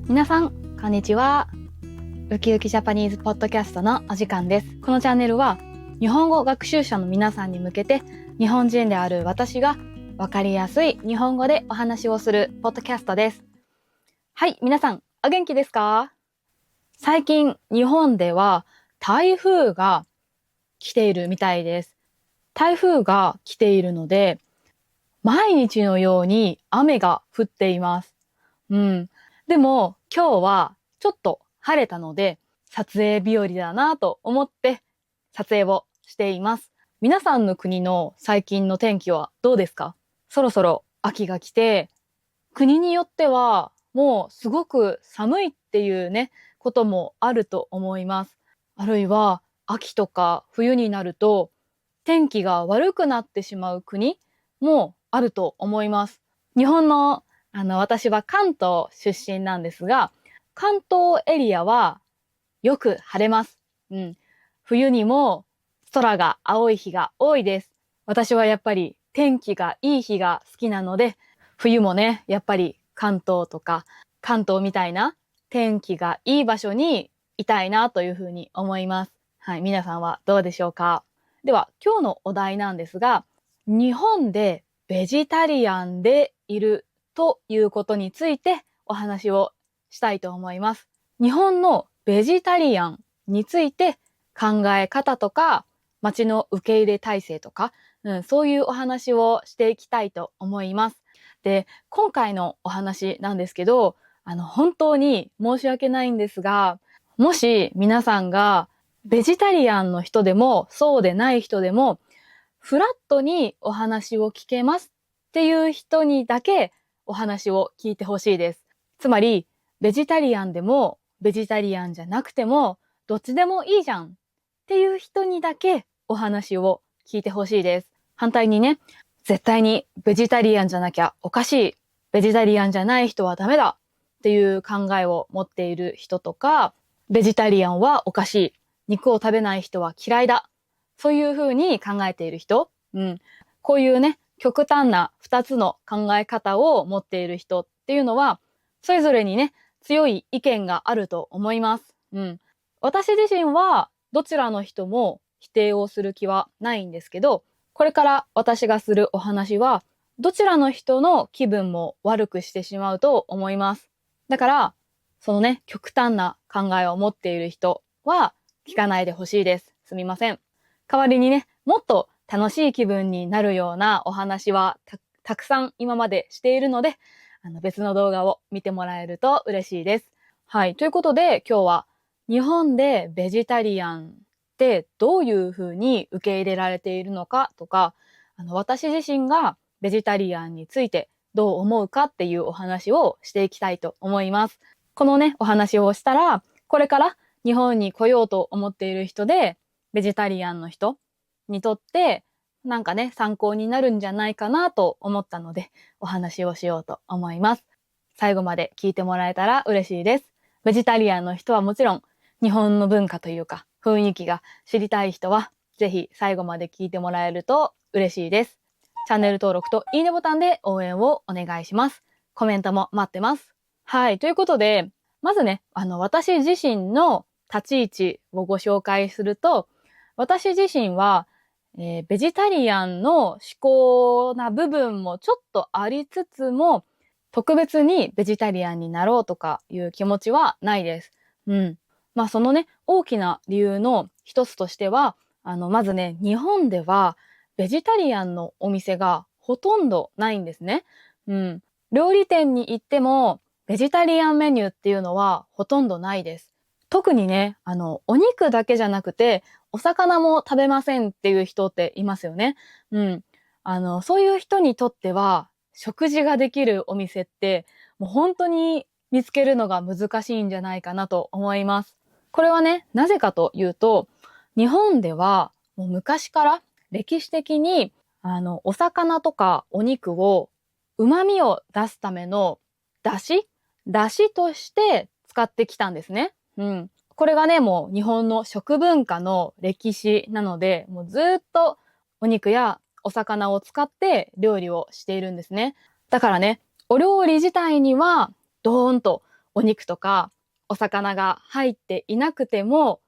皆さんこんにちは。ウキウキジャパニーズポッドキャストのお時間です。このチャンネルは日本語学習者の皆さんに向けて、日本人である私がわかりやすい日本語でお話をするポッドキャストです。はい、皆さんお元気ですか？最近日本では台風が来ているみたいです。台風が来ているので毎日のように雨が降っています。でも今日はちょっと晴れたので撮影日和だなと思って撮影をしています。皆さんの国の最近の天気はどうですか？そろそろ秋が来て、国によってはもうすごく寒いっていうね、こともあると思います。あるいは秋とか冬になると天気が悪くなってしまう国もあると思います。日本の私は関東出身なんですが、関東エリアはよく晴れます。冬にも空が青い日が多いです。私はやっぱり天気がいい日が好きなので、冬もね、やっぱり関東とか関東みたいな天気がいい場所にいたいなというふうに思います。はい、皆さんはどうでしょうか？では、今日のお題なんですが、日本でベジタリアンでいるということについてお話をしたいと思います。日本のベジタリアンについて考え方とか街の受け入れ体制とか、そういうお話をしていきたいと思います。で、今回のお話なんですけど、本当に申し訳ないんですが、もし皆さんがベジタリアンの人でもそうでない人でもフラットにお話を聞けますっていう人にだけお話を聞いてほしいです。つまり、ベジタリアンでもベジタリアンじゃなくてもどっちでもいいじゃんっていう人にだけお話を聞いてほしいです。反対にね、絶対にベジタリアンじゃなきゃおかしい、ベジタリアンじゃない人はダメだっていう考えを持っている人とか、ベジタリアンはおかしい、肉を食べない人は嫌いだ、そういうふうに考えている人、こういうね、極端な2つの考え方を持っている人っていうのは、それぞれにね、強い意見があると思います。私自身はどちらの人も否定をする気はないんですけど、これから私がするお話は、どちらの人の気分も悪くしてしまうと思います。だから、そのね、極端な考えを持っている人は聞かないでほしいです。すみません。代わりにね、もっと楽しい気分になるようなお話はたくさん今までしているので、別の動画を見てもらえると嬉しいです。はい。ということで、今日は日本でベジタリアンってどういうふうに受け入れられているのかとか、私自身がベジタリアンについてどう思うかっていうお話をしていきたいと思います。このね、お話をしたら、これから日本に来ようと思っている人で、ベジタリアンの人にとってなんかね、参考になるんじゃないかなと思ったので、お話をしようと思います。最後まで聞いてもらえたら嬉しいです。ベジタリアンの人はもちろん、日本の文化というか雰囲気が知りたい人は、ぜひ最後まで聞いてもらえると嬉しいです。チャンネル登録といいねボタンで応援をお願いします。コメントも待ってます。はい、ということで、まずね、私自身の立ち位置をご紹介すると、私自身は、ベジタリアンの思考な部分もちょっとありつつも、特別にベジタリアンになろうとかいう気持ちはないです。そのね、大きな理由の一つとしては、まずね、日本ではベジタリアンのお店がほとんどないんですね。料理店に行っても、ベジタリアンメニューっていうのはほとんどないです。特にね、お肉だけじゃなくて、お魚も食べませんっていう人っていますよね。そういう人にとっては、食事ができるお店って、もう本当に見つけるのが難しいんじゃないかなと思います。これはね、なぜかというと、日本ではもう昔から歴史的に、お魚とかお肉を旨味を出すための出汁として使ってきたんですね。これがね、もう日本の食文化の歴史なので、もうずっとお肉やお魚を使って料理をしているんですね。だからね、お料理自体にはドーンとお肉とかお魚が入っていなくても、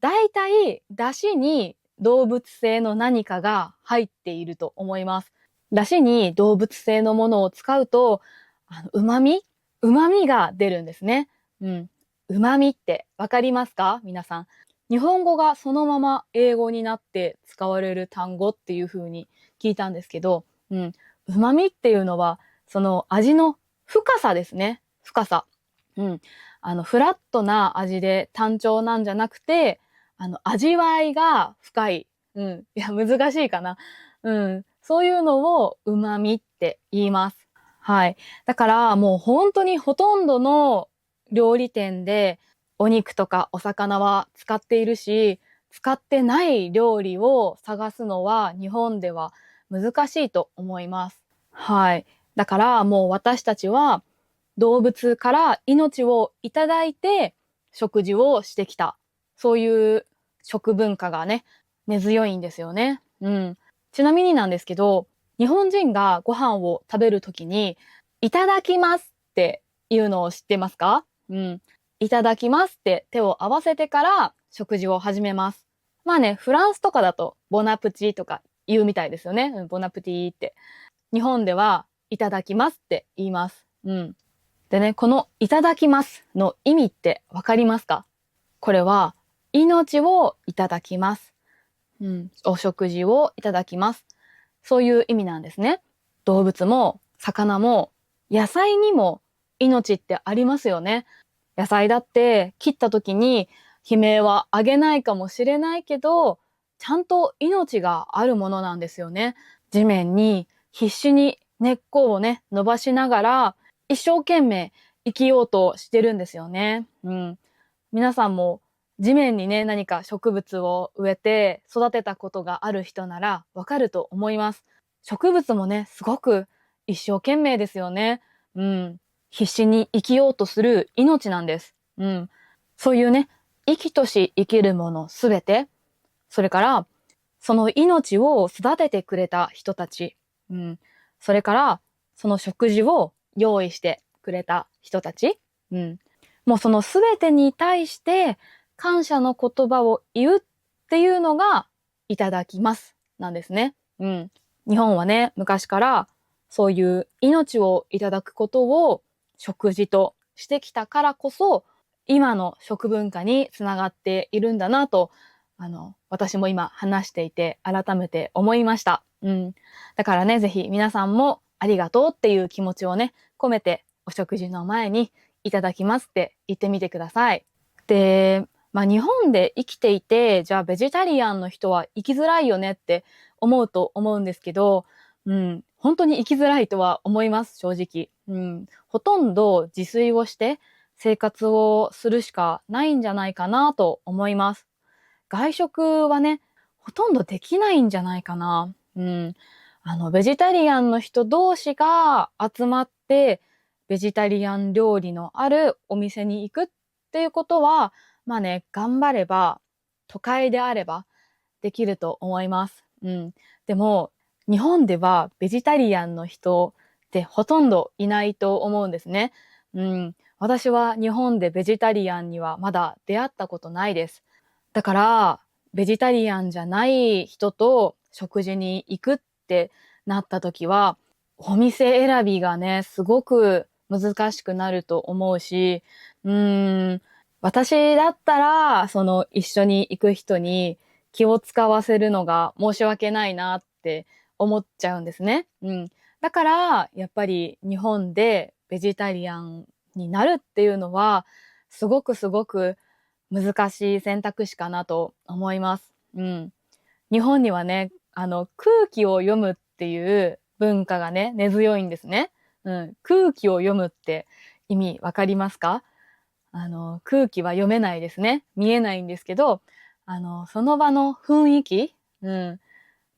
だいたい出汁に動物性の何かが入っていると思います。出汁に動物性のものを使うと、旨味が出るんですね。旨味ってわかりますか皆さん。日本語がそのまま英語になって使われる単語っていう風に聞いたんですけど、旨味っていうのは、その味の深さですね。深さ。フラットな味で単調なんじゃなくて、味わいが深い。いや、難しいかな。そういうのを旨味って言います。はい。だからもう本当にほとんどの料理店でお肉とかお魚は使っているし、使ってない料理を探すのは日本では難しいと思います。はい。だからもう私たちは動物から命をいただいて食事をしてきた。そういう食文化がね、根強いんですよね。ちなみになんですけど、日本人がご飯を食べるときに、いただきますっていうのを知ってますか？いただきますって手を合わせてから食事を始めます。まあね、フランスとかだとボナプチとか言うみたいですよね。ボナプティって。日本ではいただきますって言います。でね、このいただきますの意味ってわかりますか？これは命をいただきます。お食事をいただきます。そういう意味なんですね。動物も魚も野菜にも命ってありますよね。野菜だって切った時に悲鳴はあげないかもしれないけど、ちゃんと命があるものなんですよね。地面に必死に根っこをね、伸ばしながら一生懸命生きようとしてるんですよね。皆さんも地面にね、何か植物を植えて育てたことがある人ならわかると思います。植物もね、すごく一生懸命ですよね。必死に生きようとする命なんです。そういうね、生きとし生きるものすべて、それからその命を育ててくれた人たち、それからその食事を用意してくれた人たち、もうそのすべてに対して感謝の言葉を言うっていうのがいただきますなんですね。日本はね、昔からそういう命をいただくことを食事としてきたからこそ、今の食文化につながっているんだなと、私も今話していて改めて思いました。だからね、ぜひ皆さんもありがとうっていう気持ちをね、込めてお食事の前にいただきますって言ってみてください。で、日本で生きていて、じゃあベジタリアンの人は生きづらいよねって思うと思うんですけど、本当に生きづらいとは思います、正直。ほとんど自炊をして生活をするしかないんじゃないかなと思います。外食はね、ほとんどできないんじゃないかな。ベジタリアンの人同士が集まって、ベジタリアン料理のあるお店に行くっていうことは、頑張れば、都会であればできると思います。でも、日本ではベジタリアンの人ってほとんどいないと思うんですね。私は日本でベジタリアンにはまだ出会ったことないです。だから、ベジタリアンじゃない人と食事に行くってなった時は、お店選びがね、すごく難しくなると思うし、私だったら、その一緒に行く人に気を使わせるのが申し訳ないなって思っちゃうんですね。だから、やっぱり日本でベジタリアンになるっていうのは、すごくすごく難しい選択肢かなと思います。日本にはね、空気を読むっていう文化がね、根強いんですね。空気を読むって意味わかりますか？空気は読めないですね。見えないんですけど、その場の雰囲気、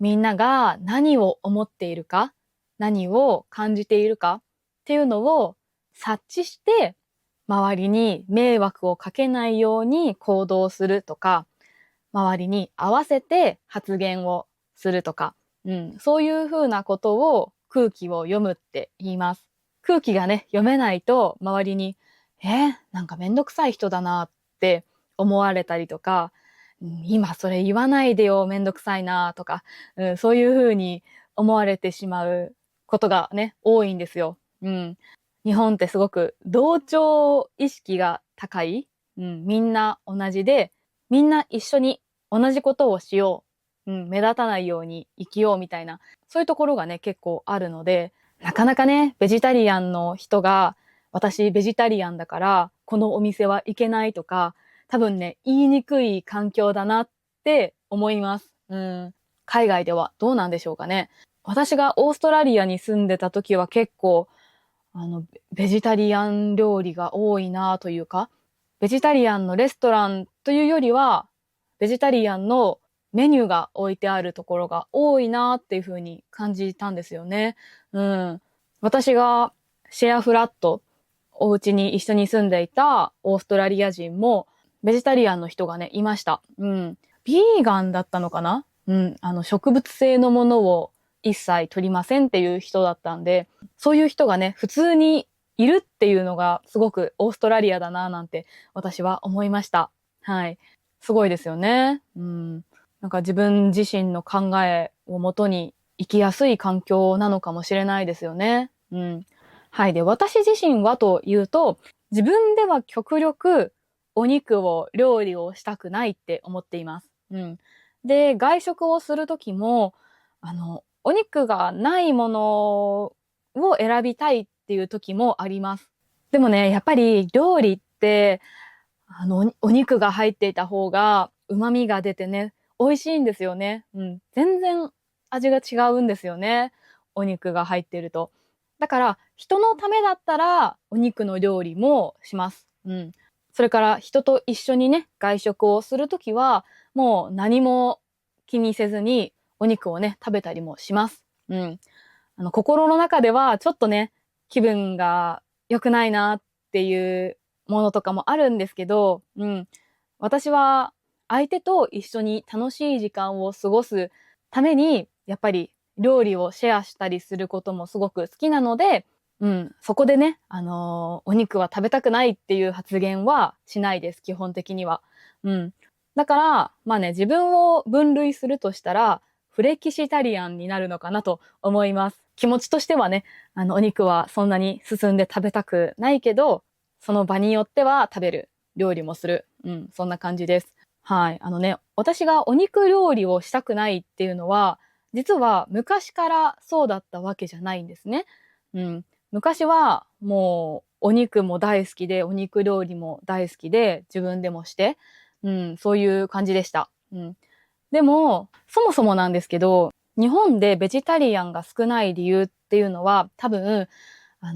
みんなが何を思っているか、何を感じているかっていうのを察知して、周りに迷惑をかけないように行動するとか、周りに合わせて発言をするとか、そういうふうなことを空気を読むって言います。空気がね、読めないと周りになんかめんどくさい人だなって思われたりとか、今それ言わないでよ、めんどくさいなとか、そういうふうに思われてしまうことがね、多いんですよ。日本ってすごく同調意識が高い。みんな同じで、みんな一緒に同じことをしよう。目立たないように生きようみたいな、そういうところがね、結構あるので、なかなかね、ベジタリアンの人が、私ベジタリアンだから、このお店は行けないとか、多分ね、言いにくい環境だなって思います。海外ではどうなんでしょうかね。私がオーストラリアに住んでた時は結構、ベジタリアン料理が多いなというか、ベジタリアンのレストランというよりは、ベジタリアンのメニューが置いてあるところが多いなっていう風に感じたんですよね。私がシェアフラット、お家に一緒に住んでいたオーストラリア人も、ベジタリアンの人がね、いました。ビーガンだったのかな。植物性のものを一切取りませんっていう人だったんで、そういう人がね、普通にいるっていうのがすごくオーストラリアだななんて私は思いました。はい。すごいですよね。なんか自分自身の考えをもとに生きやすい環境なのかもしれないですよね。はい。で、私自身はというと、自分では極力お肉を料理をしたくないって思っています。で、外食をするときも、お肉がないものを選びたいっていう時もあります。でもね、やっぱり料理って、お肉が入っていた方が旨味が出てね、美味しいんですよね。全然味が違うんですよね。お肉が入ってると。だから、人のためだったら、お肉の料理もします。それから、人と一緒にね、外食をするときは、もう何も気にせずに、お肉をね、食べたりもします。心の中では、ちょっとね、気分が良くないなっていうものとかもあるんですけど、私は相手と一緒に楽しい時間を過ごすために、やっぱり料理をシェアしたりすることもすごく好きなので、そこでね、お肉は食べたくないっていう発言はしないです、基本的には。だから、まあね、自分を分類するとしたら、フレキシタリアンになるのかなと思います。気持ちとしてはね、お肉はそんなに進んで食べたくないけど、その場によっては食べる。料理もする。そんな感じです。はい。私がお肉料理をしたくないっていうのは、実は昔からそうだったわけじゃないんですね。昔はもうお肉も大好きで、お肉料理も大好きで、自分でもして、そういう感じでした。でも、そもそもなんですけど、日本でベジタリアンが少ない理由っていうのは、多分、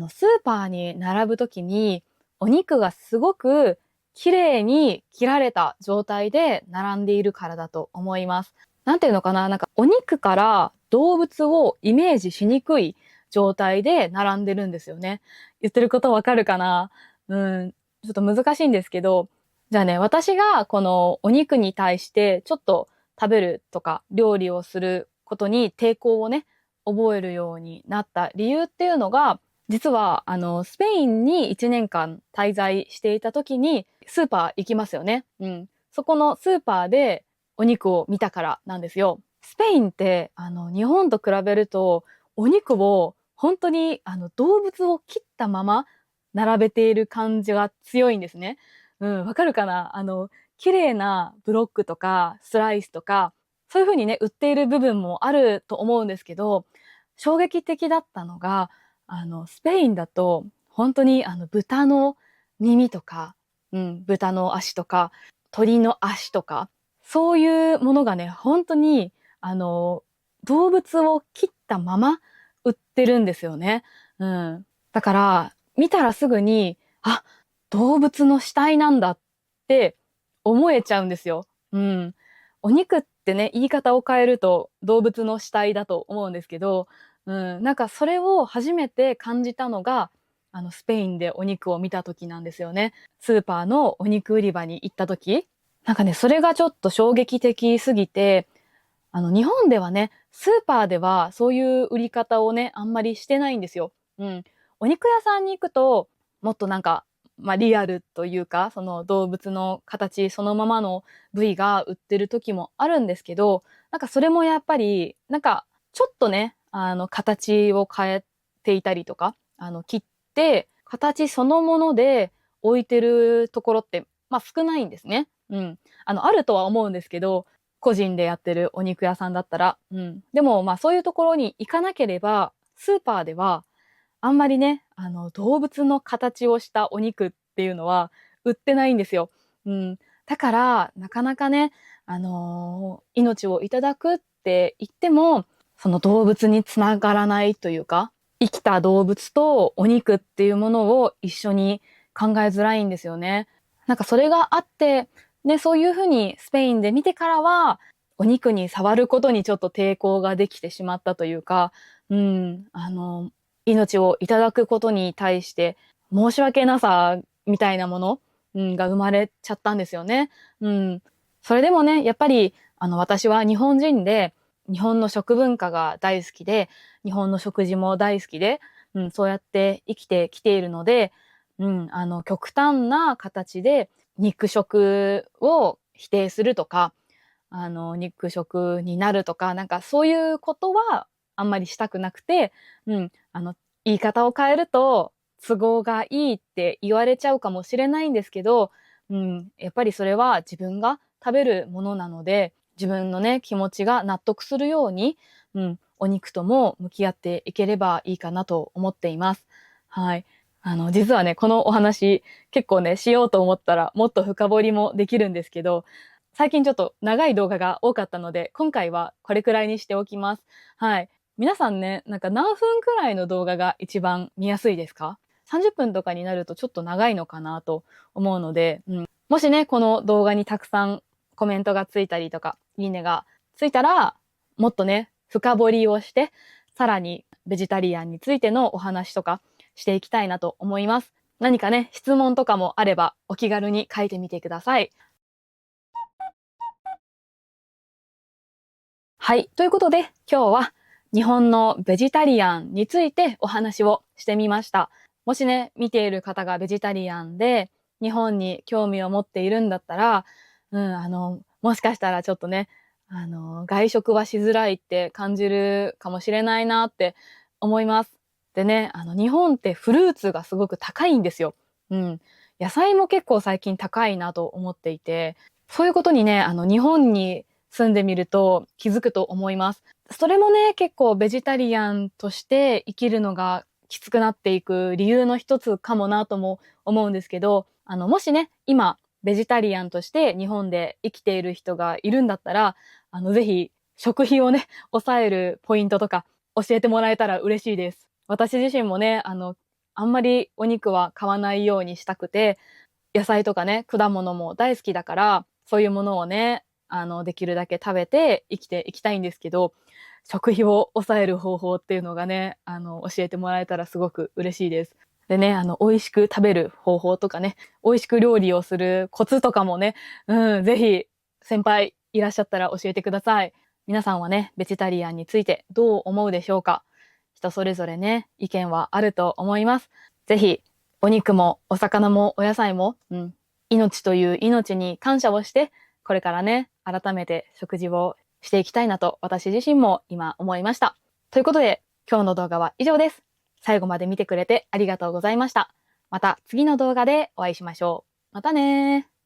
スーパーに並ぶときに、お肉がすごく綺麗に切られた状態で並んでいるからだと思います。なんていうのかな、なんかお肉から動物をイメージしにくい状態で並んでるんですよね。言ってることわかるかな。ちょっと難しいんですけど、じゃあね、私がこのお肉に対してちょっと食べるとか料理をすることに抵抗をね、覚えるようになった理由っていうのが、実は、スペインに1年間滞在していた時に、スーパー行きますよね。そこのスーパーでお肉を見たからなんですよ。スペインって、日本と比べると、お肉を本当に、動物を切ったまま並べている感じが強いんですね。わかるかな。綺麗なブロックとかスライスとか、そういう風にね、売っている部分もあると思うんですけど、衝撃的だったのが、スペインだと、本当に豚の耳とか、豚の足とか、鳥の足とか、そういうものがね、本当に、動物を切ったまま売ってるんですよね。だから、見たらすぐに、あ、動物の死体なんだって思えちゃうんですよ。お肉ってね、言い方を変えると動物の死体だと思うんですけど、なんかそれを初めて感じたのが、スペインでお肉を見た時なんですよね。スーパーのお肉売り場に行った時。なんかね、それがちょっと衝撃的すぎて、日本ではね、スーパーではそういう売り方をね、あんまりしてないんですよ。お肉屋さんに行くと、もっとなんか、リアルというか、その動物の形そのままの部位が売ってる時もあるんですけど、なんかそれもやっぱり、なんかちょっとね、形を変えていたりとか、切って、形そのもので置いてるところって、少ないんですね。あるとは思うんですけど、個人でやってるお肉屋さんだったら。でも、そういうところに行かなければ、スーパーでは、あんまりね、動物の形をしたお肉っていうのは売ってないんですよ。だから、なかなかね、命をいただくって言っても、その動物につながらないというか、生きた動物とお肉っていうものを一緒に考えづらいんですよね。なんかそれがあって、ね、そういうふうにスペインで見てからは、お肉に触ることにちょっと抵抗ができてしまったというか、命をいただくことに対して申し訳なさみたいなもの、が生まれちゃったんですよね。それでもね、やっぱり私は日本人で、日本の食文化が大好きで、日本の食事も大好きで、そうやって生きてきているので、極端な形で肉食を否定するとか、肉食になるとか、なんかそういうことはあんまりしたくなくて、言い方を変えると都合がいいって言われちゃうかもしれないんですけど、やっぱりそれは自分が食べるものなので、自分のね、気持ちが納得するように、お肉とも向き合っていければいいかなと思っています。はい。実はね、このお話結構ね、しようと思ったらもっと深掘りもできるんですけど、最近ちょっと長い動画が多かったので、今回はこれくらいにしておきます。はい。皆さんね、なんか何分くらいの動画が一番見やすいですか？ 30 分とかになるとちょっと長いのかなと思うので、もしね、この動画にたくさんコメントがついたりとか、いいねがついたら、もっとね、深掘りをして、さらにベジタリアンについてのお話とかしていきたいなと思います。何かね、質問とかもあればお気軽に書いてみてください。はい。ということで、今日は日本のベジタリアンについてお話をしてみました。もしね、見ている方がベジタリアンで、日本に興味を持っているんだったら、もしかしたらちょっとね、外食はしづらいって感じるかもしれないなって思います。でね、日本ってフルーツがすごく高いんですよ。野菜も結構最近高いなと思っていて、そういうことにね、日本に住んでみると気づくと思います。それもね、結構ベジタリアンとして生きるのがきつくなっていく理由の一つかもなとも思うんですけど、もしね、今、ベジタリアンとして日本で生きている人がいるんだったら、ぜひ食費をね、抑えるポイントとか教えてもらえたら嬉しいです。私自身もね、あんまりお肉は買わないようにしたくて、野菜とかね、果物も大好きだから、そういうものをね、できるだけ食べて生きていきたいんですけど、食費を抑える方法っていうのがね、教えてもらえたらすごく嬉しいです。でね、美味しく食べる方法とかね、美味しく料理をするコツとかもね、ぜひ先輩いらっしゃったら教えてください。皆さんはね、ベジタリアンについてどう思うでしょうか？人それぞれね、意見はあると思います。ぜひお肉もお魚もお野菜も、命という命に感謝をして、これからね、改めて食事をしていきたいなと私自身も今思いました。ということで、今日の動画は以上です。最後まで見てくれてありがとうございました。また次の動画でお会いしましょう。またねー。